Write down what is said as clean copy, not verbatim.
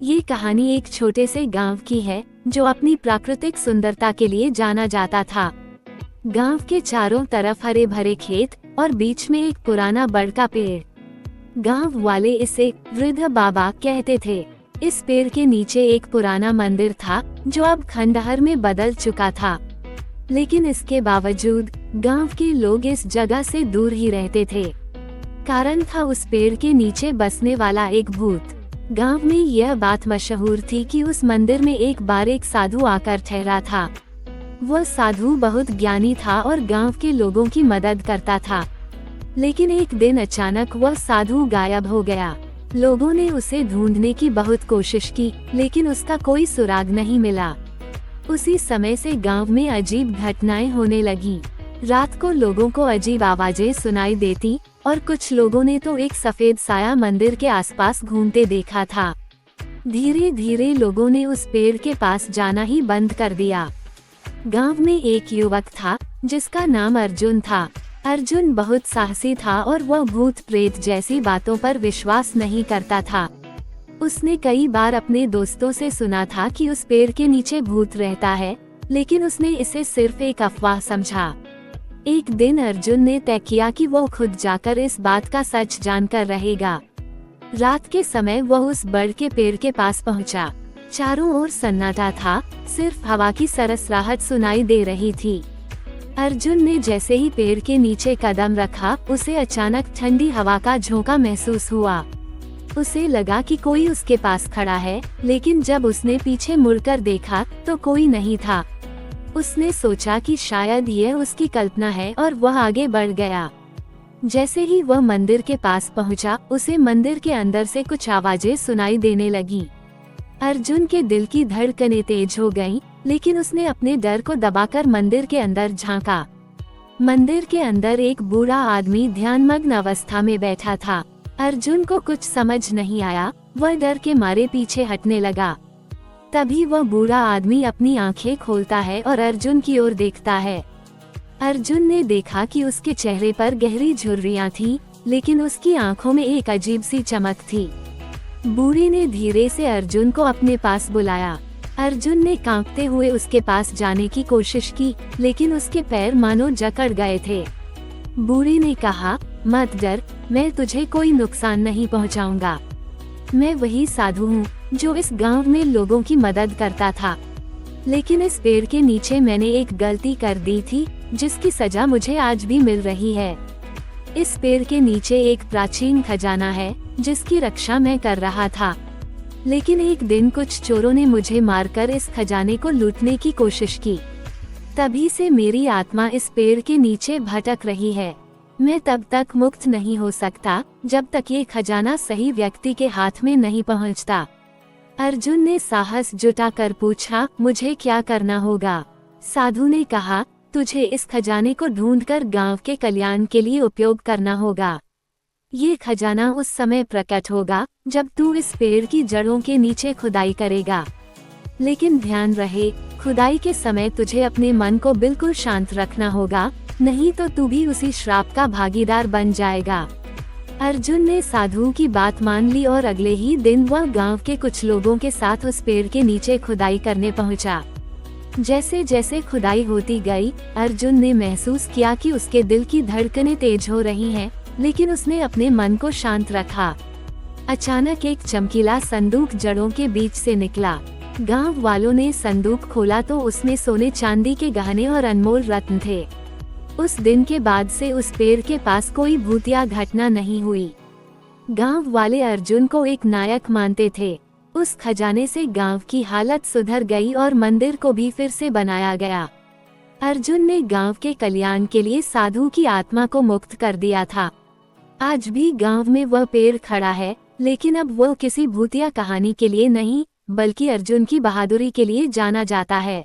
ये कहानी एक छोटे से गांव की है जो अपनी प्राकृतिक सुंदरता के लिए जाना जाता था। गांव के चारों तरफ हरे भरे खेत और बीच में एक पुराना बड़ का पेड़। गांव वाले इसे वृद्ध बाबा कहते थे। इस पेड़ के नीचे एक पुराना मंदिर था जो अब खंडहर में बदल चुका था, लेकिन इसके बावजूद गांव के लोग इस जगह से दूर ही रहते थे। कारण था उस पेड़ के नीचे बसने वाला एक भूत। गांव में यह बात मशहूर थी कि उस मंदिर में एक बार एक साधु आकर ठहरा था। वह साधु बहुत ज्ञानी था और गांव के लोगों की मदद करता था, लेकिन एक दिन अचानक वह साधु गायब हो गया। लोगों ने उसे ढूंढने की बहुत कोशिश की, लेकिन उसका कोई सुराग नहीं मिला। उसी समय से गांव में अजीब घटनाएं होने लगी। रात को लोगों को अजीब आवाजें सुनाई देती और कुछ लोगों ने तो एक सफेद साया मंदिर के आसपास घूमते देखा था। धीरे धीरे लोगों ने उस पेड़ के पास जाना ही बंद कर दिया। गांव में एक युवक था जिसका नाम अर्जुन था। अर्जुन बहुत साहसी था और वह भूत प्रेत जैसी बातों पर विश्वास नहीं करता था। उसने कई बार अपने दोस्तों से सुना था कि उस पेड़ के नीचे भूत रहता है, लेकिन उसने इसे सिर्फ एक अफवाह समझा। एक दिन अर्जुन ने तय किया कि वो खुद जाकर इस बात का सच जानकर रहेगा। रात के समय वह उस बड़ के पेड़ के पास पहुंचा। चारों ओर सन्नाटा था, सिर्फ हवा की सरसराहट सुनाई दे रही थी। अर्जुन ने जैसे ही पेड़ के नीचे कदम रखा, उसे अचानक ठंडी हवा का झोंका महसूस हुआ। उसे लगा कि कोई उसके पास खड़ा है, लेकिन जब उसने पीछे मुड़कर देखा तो कोई नहीं था। उसने सोचा कि शायद यह उसकी कल्पना है और वह आगे बढ़ गया। जैसे ही वह मंदिर के पास पहुंचा, उसे मंदिर के अंदर से कुछ आवाजें सुनाई देने लगी। अर्जुन के दिल की धड़कनें तेज हो गईं, लेकिन उसने अपने डर को दबाकर मंदिर के अंदर झांका। मंदिर के अंदर एक बूढ़ा आदमी ध्यानमग्न अवस्था में बैठा था। अर्जुन को कुछ समझ नहीं आया, वह डर के मारे पीछे हटने लगा। तभी वह बूढ़ा आदमी अपनी आंखें खोलता है और अर्जुन की ओर देखता है। अर्जुन ने देखा कि उसके चेहरे पर गहरी झुर्रियां थीं, लेकिन उसकी आंखों में एक अजीब सी चमक थी। बूढ़े ने धीरे से अर्जुन को अपने पास बुलाया। अर्जुन ने कांपते हुए उसके पास जाने की कोशिश की, लेकिन उसके पैर मानो जकड़ गए थे। बूढ़े ने कहा, मत डर, मैं तुझे कोई नुकसान नहीं पहुंचाऊंगा। मैं वही साधु हूँ जो इस गांव में लोगों की मदद करता था, लेकिन इस पेड़ के नीचे मैंने एक गलती कर दी थी, जिसकी सजा मुझे आज भी मिल रही है। इस पेड़ के नीचे एक प्राचीन खजाना है जिसकी रक्षा मैं कर रहा था, लेकिन एक दिन कुछ चोरों ने मुझे मारकर इस खजाने को लूटने की कोशिश की। तभी से मेरी आत्मा इस पेड़ के नीचे भटक रही है। मैं तब तक मुक्त नहीं हो सकता जब तक ये खजाना सही व्यक्ति के हाथ में नहीं पहुंचता। अर्जुन ने साहस जुटाकर पूछा, मुझे क्या करना होगा? साधु ने कहा, तुझे इस खजाने को ढूंढकर गांव के कल्याण के लिए उपयोग करना होगा। ये खजाना उस समय प्रकट होगा जब तू इस पेड़ की जड़ों के नीचे खुदाई करेगा। लेकिन ध्यान रहे, खुदाई के समय तुझे अपने मन को बिल्कुल शांत रखना होगा, नहीं तो तू भी उसी श्राप का भागीदार बन जाएगा। अर्जुन ने साधु की बात मान ली और अगले ही दिन वह गांव के कुछ लोगों के साथ उस पेड़ के नीचे खुदाई करने पहुंचा। जैसे जैसे खुदाई होती गई, अर्जुन ने महसूस किया कि उसके दिल की धड़कनें तेज हो रही हैं, लेकिन उसने अपने मन को शांत रखा। अचानक एक चमकीला संदूक जड़ों के बीच से निकला। गांव वालों ने संदूक खोला तो उसमें सोने चांदी के गहने और अनमोल रत्न थे। उस दिन के बाद से उस पेड़ के पास कोई भूतिया घटना नहीं हुई। गांव वाले अर्जुन को एक नायक मानते थे। उस खजाने से गांव की हालत सुधर गई और मंदिर को भी फिर से बनाया गया। अर्जुन ने गांव के कल्याण के लिए साधु की आत्मा को मुक्त कर दिया था। आज भी गांव में वह पेड़ खड़ा है, लेकिन अब वह किसी भूतिया कहानी के लिए नहीं, बल्कि अर्जुन की बहादुरी के लिए जाना जाता है।